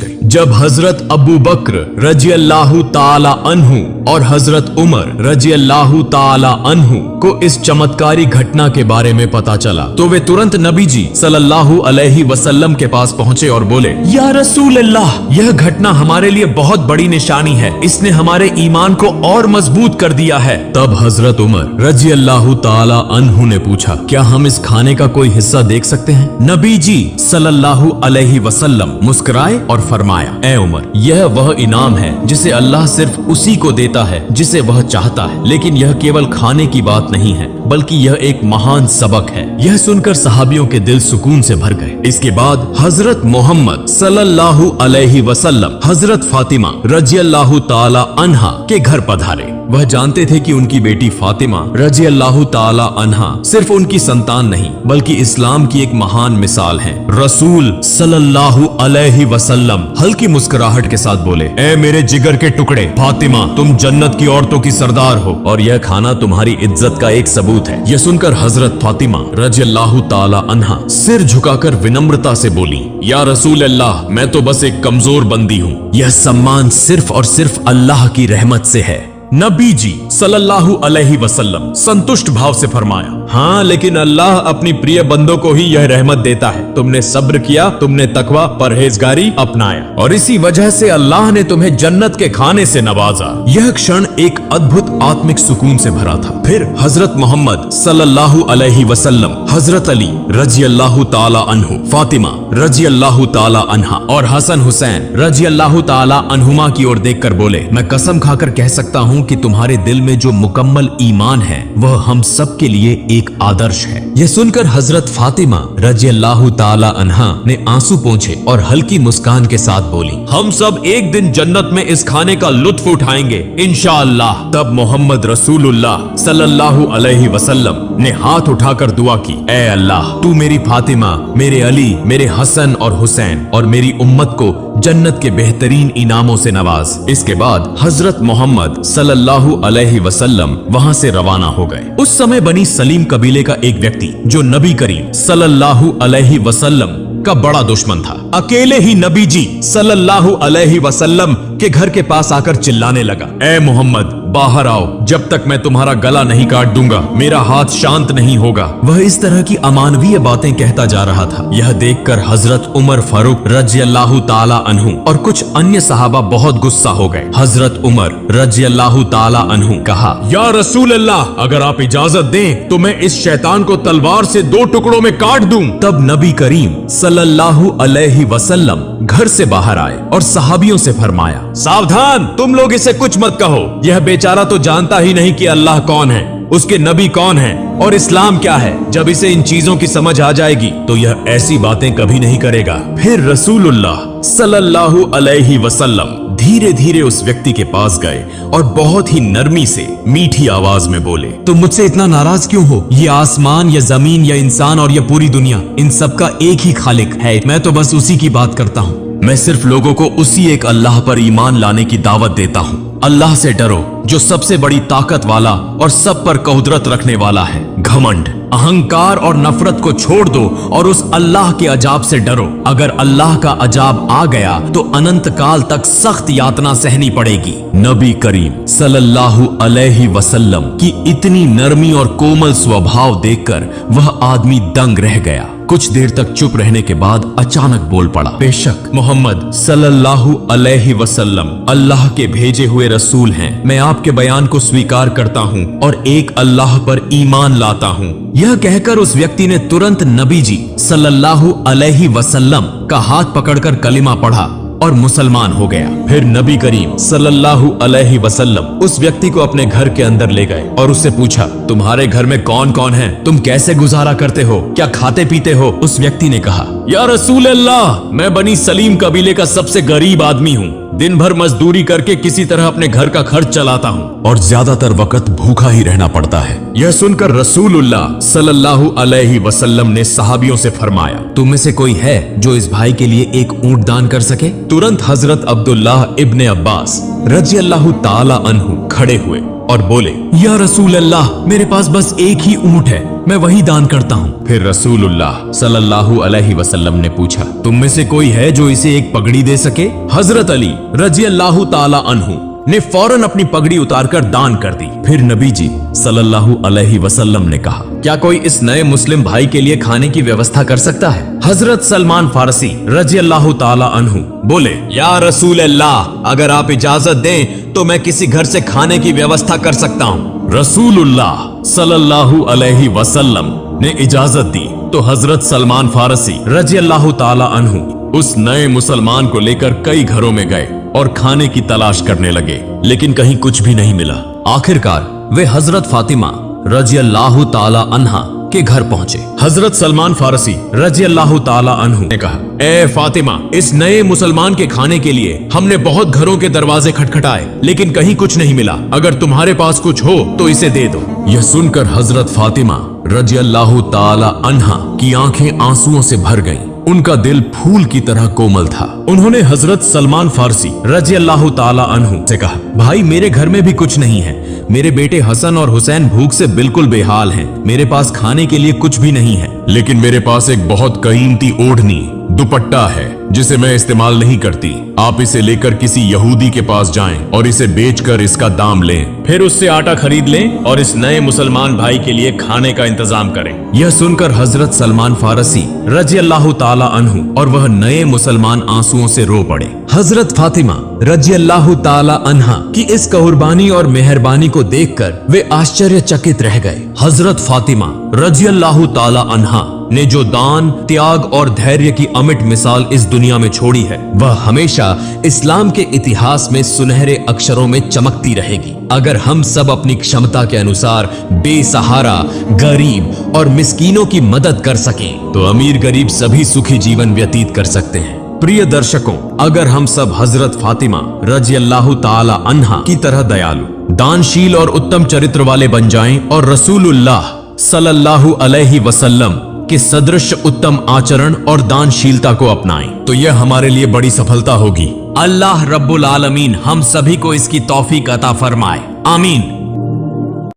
गई। जब हजरत अबू बकर रजी अल्लाहु ताला अन्हु और हजरत उमर रजी अल्लाहु ताला अन्हु को इस चमत्कारी घटना के बारे में पता चला तो वे तुरंत नबी जी सल्लल्लाहु अलैहि वसल्लम के पास पहुंचे और बोले, या रसूल अल्लाह, यह घटना हमारे लिए बहुत बड़ी निशानी है, इसने हमारे ईमान को और मजबूत कर दिया है। तब हजरत उमर रजी अल्लाहु ताला अन्हु ने पूछा, क्या हम इस खाने का कोई हिस्सा देख सकते हैं? नबी जी सल्लल्लाहु अलैहि वसल्लम मुस्कुराए और फरमाया, ए उमर, यह वह इनाम है जिसे अल्लाह सिर्फ उसी को देता है जिसे वह चाहता है, लेकिन यह केवल खाने की बात नहीं है बल्कि यह एक महान सबक है। यह सुनकर सहाबियों के दिल सुकून से भर गए। इसके बाद हजरत मोहम्मद सल्लल्लाहु अलैहि वसल्लम हजरत फातिमा रजी अल्लाहु ताला अन्हा के घर पधारे। वह जानते थे कि उनकी बेटी फातिमा रजी अल्लाहु ताला अन्हा सिर्फ उनकी संतान नहीं बल्कि इस्लाम की एक महान मिसाल है। रसूल सल्लल्लाहु अलैहि वसल्लम हल्की मुस्कुराहट के साथ बोले, ए मेरे जिगर के टुकड़े, फातिमा, तुम जन्नत की औरतों की सरदार हो और यह खाना तुम्हारी इज्जत का एक सबूत है। यह सुनकर हजरत फातिमा रजी अल्लाहु ताला अन्हा सिर झुकाकर विनम्रता से बोली, या रसूल अल्लाह, मैं तो बस एक कमजोर बंदी हूँ, यह सम्मान सिर्फ और सिर्फ अल्लाह की रहमत से है। नबी जी सल्लल्लाहु अलैहि वसल्लम संतुष्ट भाव से फरमाया, हाँ, लेकिन अल्लाह अपनी प्रिय बंदों को ही यह रहमत देता है। तुमने सब्र किया, तुमने तकवा परहेजगारी अपनाया और इसी वजह से अल्लाह ने तुम्हें जन्नत के खाने से नवाजा। यह क्षण एक अद्भुत आत्मिक सुकून से भरा था। फिर हजरत मोहम्मद सल्लल्लाहु अलैहि वसल्लम हजरत अली रजी अल्लाहु ताला अन्हु, फातिमा रजी अल्लाहु ताला अन्हा और हसन हुसैन रजी अल्लाहु ताला अन्हुमा की ओर देखकर बोले, मैं कसम खाकर कह सकता हूँ कि तुम्हारे दिल में जो मुकम्मल ईमान है वह हम सब के लिए एक आदर्श है। यह सुनकर हजरत फातिमा रजी अल्लाहु ताला अन्हा ने आंसू पोंछे और हल्की मुस्कान के साथ बोली, हम सब एक दिन जन्नत में इस खाने का लुत्फ उठाएंगे इंशाअल्लाह। तब मोहम्मद रसूलुल्लाह सल्लल्लाहु अलैहि वसल्लम ने हाथ उठाकर दुआ की, ए अल्लाह, तू मेरी फातिमा, मेरे अली, मेरे हसन और हुसैन और मेरी उम्मत को जन्नत के बेहतरीन इनामों से नवाज। इसके बाद हजरत मोहम्मद सल्लल्लाहु अलैहि वसल्लम वहां से रवाना हो गए। उस समय बनी सलीम कबीले का एक व्यक्ति जो नबी करीम सल्लल्लाहु अलैहि वसल्लम का बड़ा दुश्मन था, अकेले ही नबी जी सल्लल्लाहु अलैहि वसल्लम के घर के पास आकर चिल्लाने लगा, ए मोहम्मद, बाहर आओ, जब तक मैं तुम्हारा गला नहीं काट दूंगा मेरा हाथ शांत नहीं होगा। वह इस तरह की अमानवीय बातें कहता जा रहा था। यह देखकर हजरत उमर फारूक रजी अल्लाहु ताला अन्हु और कुछ अन्य सहाबा बहुत गुस्सा हो गए। हजरत उमर रजी अल्लाहु ताला अन्हु कहा, या रसूल अल्लाह, अगर आप इजाजत दें तो मैं इस शैतान को तलवार से 2 टुकड़ों में काट दूं। तब नबी करीम सल्लल्लाहु अलैहि वसल्लम घर से बाहर आए और सहाबियों से फरमाया, सावधान, तुम लोग इसे कुछ मत कहो, यह बेचारा तो जानता ही नहीं कि अल्लाह कौन है, उसके नबी कौन है और इस्लाम क्या है। जब इसे इन चीजों की समझ आ जाएगी तो यह ऐसी बातें कभी नहीं करेगा। फिर रसूलुल्लाह सल्लल्लाहु अलैहि वसल्लम धीरे धीरे उस व्यक्ति के पास गए और बहुत ही नरमी से मीठी आवाज में बोले, तुम मुझसे इतना नाराज क्यों हो? ये आसमान या जमीन या इंसान और यह पूरी दुनिया, इन सब का एक ही खालिक है, मैं तो बस उसी की बात करता हूँ। मैं सिर्फ लोगों को उसी एक अल्लाह पर ईमान लाने की दावत देता हूँ। अल्लाह से डरो जो सबसे बड़ी ताकत वाला और सब पर कुदरत रखने वाला है। घमंड, अहंकार और नफरत को छोड़ दो और उस अल्लाह के अजाब से डरो। अगर अल्लाह का अजाब आ गया तो अनंत काल तक सख्त यातना सहनी पड़ेगी। नबी करीम सल्लल्लाहु अलैहि वसल्लम की इतनी नरमी और कोमल स्वभाव देखकर वह आदमी दंग रह गया। कुछ देर तक चुप रहने के बाद अचानक बोल पड़ा, बेशक मोहम्मद सल्लल्लाहु अलैहि वसल्लम अल्लाह के भेजे हुए रसूल हैं। मैं आपके बयान को स्वीकार करता हूँ और एक अल्लाह पर ईमान लाता हूँ। यह कहकर उस व्यक्ति ने तुरंत नबी जी सल्लल्लाहु अलैहि वसल्लम का हाथ पकड़कर कलिमा पढ़ा और मुसलमान हो गया। फिर नबी करीम सल्लल्लाहु अलैहि वसल्लम उस व्यक्ति को अपने घर के अंदर ले गए और उससे पूछा, तुम्हारे घर में कौन कौन है? तुम कैसे गुजारा करते हो? क्या खाते पीते हो? उस व्यक्ति ने कहा, या रसूल अल्लाह, मैं बनी सलीम कबीले का सबसे गरीब आदमी हूँ। दिन भर मजदूरी करके किसी तरह अपने घर का खर्च चलाता हूँ और ज्यादातर वक्त भूखा ही रहना पड़ता है। यह सुनकर रसूलुल्लाह सल्लल्लाहु अलैहि वसल्लम ने सहाबियों से फरमाया, तुम में से कोई है जो इस भाई के लिए एक ऊंट दान कर सके? तुरंत हजरत अब्दुल्लाह इब्ने अब्बास रजी अल्लाहु ताला अन्हु खड़े हुए और बोले, या रसूल अल्लाह, मेरे पास बस एक ही ऊंट है, मैं वही दान करता हूँ। फिर रसूलुल्लाह सल्लल्लाहु अलैहि वसल्लम ने पूछा, तुम में से कोई है जो इसे एक पगड़ी दे सके? हजरत अली रजियल्लाहु ताला अन्हु ने फौरन अपनी पगड़ी उतारकर दान कर दी। फिर नबी जी सल्लल्लाहु अलैहि वसल्लम ने कहा, क्या कोई इस नए मुस्लिम भाई के लिए खाने की व्यवस्था कर सकता है? हजरत सलमान फारसी रजियल्लाहु ताला अन्हु बोले, या रसूल अल्लाह, अगर आप इजाजत दें तो मैं किसी घर से खाने की व्यवस्था कर सकता हूँ। रसूलुल्लाह सल्लल्लाहु अलैहि वसल्लम ने इजाजत दी तो हजरत सलमान फारसी रजियल्लाहु ताला अन्हु उस नए मुसलमान को लेकर कई घरों में गए और खाने की तलाश करने लगे, लेकिन कहीं कुछ भी नहीं मिला। आखिरकार वे हजरत फातिमा रजियल्लाहु ताला अन्हा के घर पहुंचे। हजरत सलमान फारसी रजियल्लाहु ताला अन्हु ने कहा, ए फातिमा, इस नए मुसलमान के खाने के लिए हमने बहुत घरों के दरवाजे खटखटाए, लेकिन कहीं कुछ नहीं मिला। अगर तुम्हारे पास कुछ हो तो इसे दे दो। यह सुनकर हजरत फातिमा रजियल्लाहु ताला अन्हा की आंखें आंसुओं से भर गईं। उनका दिल फूल की तरह कोमल था। उन्होंने हजरत सलमान फारसी रजियल्लाहु ताला अन्हु से कहा, भाई, मेरे घर में भी कुछ नहीं है। मेरे बेटे हसन और हुसैन भूख से बिल्कुल बेहाल हैं। मेरे पास खाने के लिए कुछ भी नहीं है, लेकिन मेरे पास एक बहुत कीमती ओढ़नी दुपट्टा है जिसे मैं इस्तेमाल नहीं करती। आप इसे लेकर किसी यहूदी के पास जाएं और इसे बेचकर इसका दाम लें, फिर उससे आटा खरीद लें और इस नए मुसलमान भाई के लिए खाने का इंतजाम करें। यह सुनकर हजरत सलमान फारसी रजियल्लाहु ताला अन्हु और वह नए मुसलमान आंसुओं से रो पड़े। हजरत फातिमा रजियल्लाहु ताला अन्हा की इस कुर्बानी और मेहरबानी को देखकर वे आश्चर्यचकित रह गए। हजरत फातिमा रजियल्लाहु ताला अन्हा ने जो दान, त्याग और धैर्य की अमिट मिसाल इस दुनिया में छोड़ी है, वह हमेशा इस्लाम के इतिहास में सुनहरे अक्षरों में चमकती रहेगी। अगर हम सब अपनी क्षमता के अनुसार बेसहारा, गरीब और मिस्कीनों की मदद कर सकें, तो अमीर गरीब सभी सुखी जीवन व्यतीत कर सकते हैं। प्रिय दर्शकों, अगर हम सब हजरत फातिमा रजियल्लाहु ताला अन्हा की तरह दयालु, दानशील और उत्तम चरित्र वाले बन जाएं और रसूलुल्लाह सल्लल्लाहु अलैहि वसल्लम के सदृश उत्तम आचरण और दानशीलता को अपनाएं, तो यह हमारे लिए बड़ी सफलता होगी। अल्लाह रब्बुल आलमीन हम सभी को इसकी तौफीक अता फरमाए। आमीन।